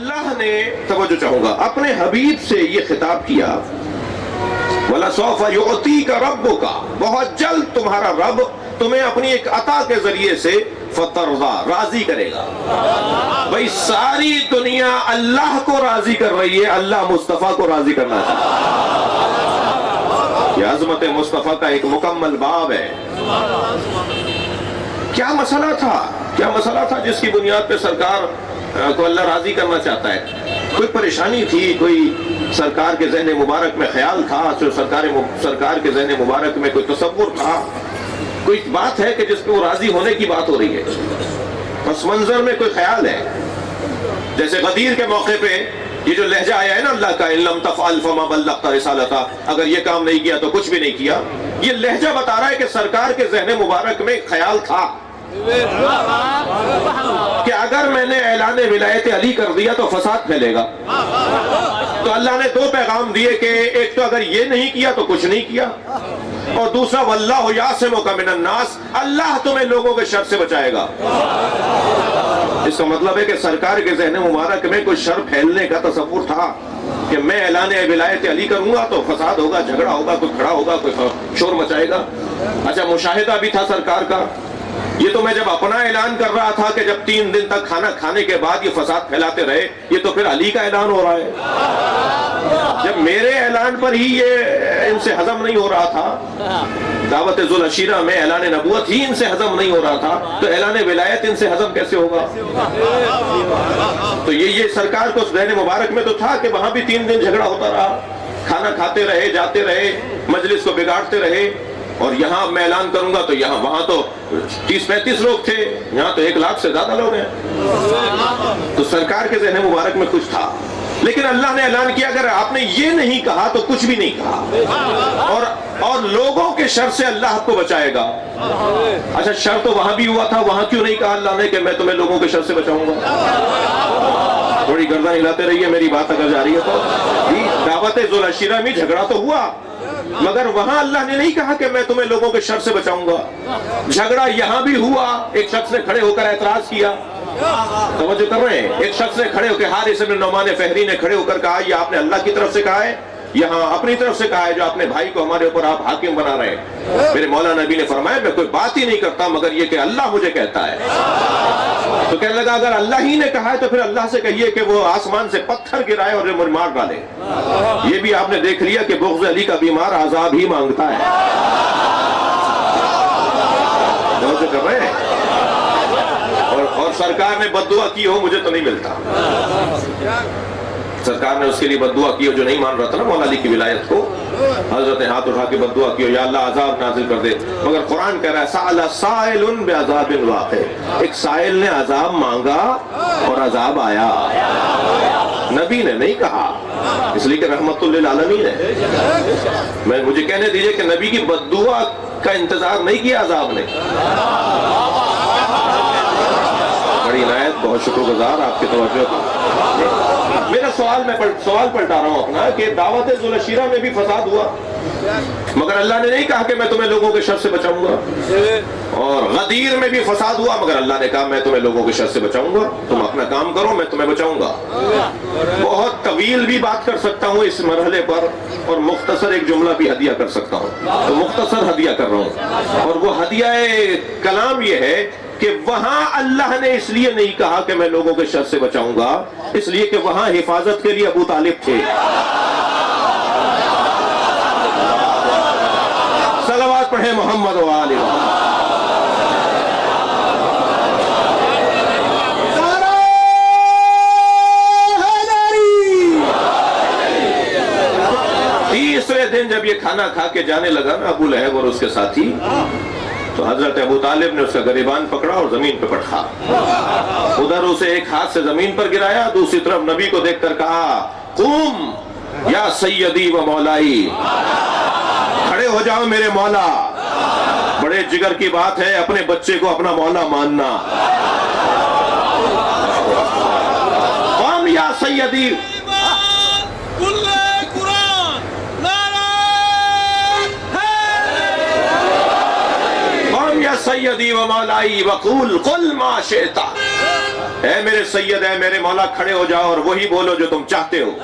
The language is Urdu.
اللہ نے توجہ چاہوں گا اپنے حبیب سے یہ خطاب کیا وَلَسَوْفَ يُعْطِيكَ رَبُّكَ، بہت جلد تمہارا رب تمہیں اپنی ایک عطا کے ذریعے سے فَتَرْضَى، راضی کرے گا۔ بھئی ساری دنیا اللہ کو راضی کر رہی ہے، اللہ مصطفیٰ کو راضی کرنا چاہتا ہے۔ یہ عظمت مصطفیٰ کا ایک مکمل باب ہے۔ کیا مسئلہ تھا جس کی بنیاد پہ سرکار کو اللہ راضی کرنا چاہتا ہے؟ کوئی پریشانی تھی، کوئی سرکار کے ذہن مبارک میں خیال تھا، سرکار کے ذہن مبارک میں کوئی تصور تھا، کوئی بات ہے کہ جس پہ وہ راضی ہونے کی بات ہو رہی ہے؟ پس منظر میں کوئی خیال ہے؟ جیسے غدیر کے موقع پہ یہ جو لہجہ آیا ہے نا اللہ کا، إِن لَمْ تَفْعَلْ فَمَا بَلَّغْتَ رِسَالَتَهُ، اگر یہ کام نہیں کیا تو کچھ بھی نہیں کیا۔ یہ لہجہ بتا رہا ہے کہ سرکار کے ذہن مبارک میں خیال تھا کہ اگر میں نے اعلان ولایت علی کر دیا تو فساد پھیلے گا۔ تو اللہ نے دو پیغام دیے کہ ایک تو اگر یہ نہیں کیا تو کچھ نہیں کیا، اور دوسرا وَاللَّهُ يَعْصِمُكَ مِنَ النَّاسِ، اللہ تمہیں لوگوں کے شر سے بچائے گا۔ اس کا مطلب ہے کہ سرکار کے ذہن مبارک میں کوئی شر پھیلنے کا تصور تھا کہ میں اعلان ولایت علی کروں گا تو فساد ہوگا، جھگڑا ہوگا، کوئی کھڑا ہوگا، کوئی شور مچائے گا۔ اچھا، مشاہدہ بھی تھا سرکار کا۔ یہ تو میں جب اپنا اعلان کر رہا تھا کہ جب 3 دن تک کھانا کھانے کے بعد یہ فساد پھیلاتے رہے، یہ تو پھر علی کا اعلان ہو رہا ہے۔ جب میرے اعلان پر ہی یہ ان سے ہضم نہیں ہو رہا تھا، دعوت ذوالعشیرہ میں اعلان نبوت ہی ان سے ہضم نہیں ہو رہا تھا، تو اعلان ولایت ان سے ہضم کیسے ہوگا؟ تو یہ سرکار کو ذہن مبارک میں تو تھا کہ وہاں بھی 3 دن جھگڑا ہوتا رہا، کھانا کھاتے رہے، جاتے رہے، مجلس کو بگاڑتے رہے، اور یہاں میں اعلان کروں گا تو وہاں تو 30-35 لوگ تھے، یہاں تو 1 لاکھ سے زیادہ لوگ ہیں۔ تو سرکار کے ذہن مبارک میں کچھ تھا، لیکن اللہ نے اعلان کیا اگر آپ نے یہ نہیں کہا تو کچھ بھی نہیں کہا، اور لوگوں کے شر سے اللہ آپ کو بچائے گا۔ اچھا، شر تو وہاں بھی ہوا تھا، وہاں کیوں نہیں کہا اللہ نے کہ میں تمہیں لوگوں کے شر سے بچاؤں گا؟ تھوڑی گردن ہلاتے رہیے، میری بات اگر جاری ہے تو۔ دعوت ذوالعشیرہ میں جھگڑا تو ہوا، مگر وہاں اللہ نے نہیں کہا کہ میں تمہیں لوگوں کے شر سے بچاؤں گا۔ جھگڑا یہاں بھی ہوا، ایک شخص نے کھڑے ہو کر اعتراض کیا، توجہ کر رہے ہیں، ایک شخص نے کھڑے ہو کے حارث بن نعمان فہری نے کھڑے ہو کر کہا یہ آپ نے اللہ کی طرف سے کہا ہے، یہاں اپنی طرف سے کہا ہے جو اپنے بھائی کو ہمارے اوپر آپ حاکم بنا رہے ہیں؟ میرے مولا نبی نے فرمایا میں کوئی بات ہی نہیں کرتا مگر یہ کہ اللہ مجھے کہتا ہے۔ تو کہنے لگا اگر اللہ ہی نے کہا ہے تو پھر اللہ سے کہیے کہ وہ آسمان سے پتھر گرائے اور مجھے مار ڈالے۔ یہ بھی آپ نے دیکھ لیا کہ بغض علی کا بیمار عذاب ہی مانگتا ہے۔ توجہ کر رہے ہیں؟ اور سرکار نے بد دعا کی ہو، مجھے تو نہیں ملتا۔ سرکار نے اس کے لیے بد دعا کی ہو جو نہیں مان رہا تھا نا مولا علی کی ولایت کو، حضرت نے ہاتھ اٹھا کے بد دعا کی ہو یا اللہ عذاب نازل کر دے، مگر قرآن کہہ رہا ہے سأل سائل بعذاب واقع، ایک سائل نے عذاب مانگا اور عذاب آیا، نبی نے نہیں کہا، اس لیے کہ رحمت للعالمین ہے۔ مجھے کہنے دیجئے کہ نبی کی بد دعا کا انتظار نہیں کیا عذاب نے۔ بڑی عنایت، بہت شکر گزار آپ کی توجہ کا۔ میرا سوال پلٹا رہا ہوں اپنا کہ دعوت ذوالعشیرہ میں بھی فساد ہوا، مگر اللہ نے نہیں کہا کہ میں تمہیں لوگوں کے شر سے بچاؤں گا، اور غدیر میں بھی فساد ہوا مگر اللہ نے کہا میں تمہیں لوگوں کے شر سے بچاؤں گا، تم اپنا کام کرو میں تمہیں بچاؤں گا۔ بہت طویل بھی بات کر سکتا ہوں اس مرحلے پر، اور مختصر ایک جملہ بھی ہدیہ کر سکتا ہوں، تو مختصر ہدیہ کر رہا ہوں، اور وہ ہدیہ کلام یہ ہے کہ وہاں اللہ نے اس لیے نہیں کہا کہ میں لوگوں کے شر سے بچاؤں گا، اس لیے کہ وہاں حفاظت کے لیے ابو طالب تھے۔ صلوات پڑھیں محمد و آل محمد۔ تیسرے دن جب یہ کھانا کھا کے جانے لگا نا ابو لہب اور اس کے ساتھی، تو حضرت ابو طالب نے اس کا گریبان پکڑا اور زمین پہ پٹھا، ادھر اسے ایک ہاتھ سے زمین پر گرایا، دوسری طرف نبی کو دیکھ کر کہا قوم یا سیدی و مولائی، کھڑے ہو جاؤ میرے مولا۔ بڑے جگر کی بات ہے اپنے بچے کو اپنا مولا ماننا۔ قوم یا سیدی، یا سیدی و مولائی وقول قل ما شئتا، اے میرے سید، اے میرے مولا، کھڑے ہو جاؤ اور وہی بولو جو تم چاہتے ہو۔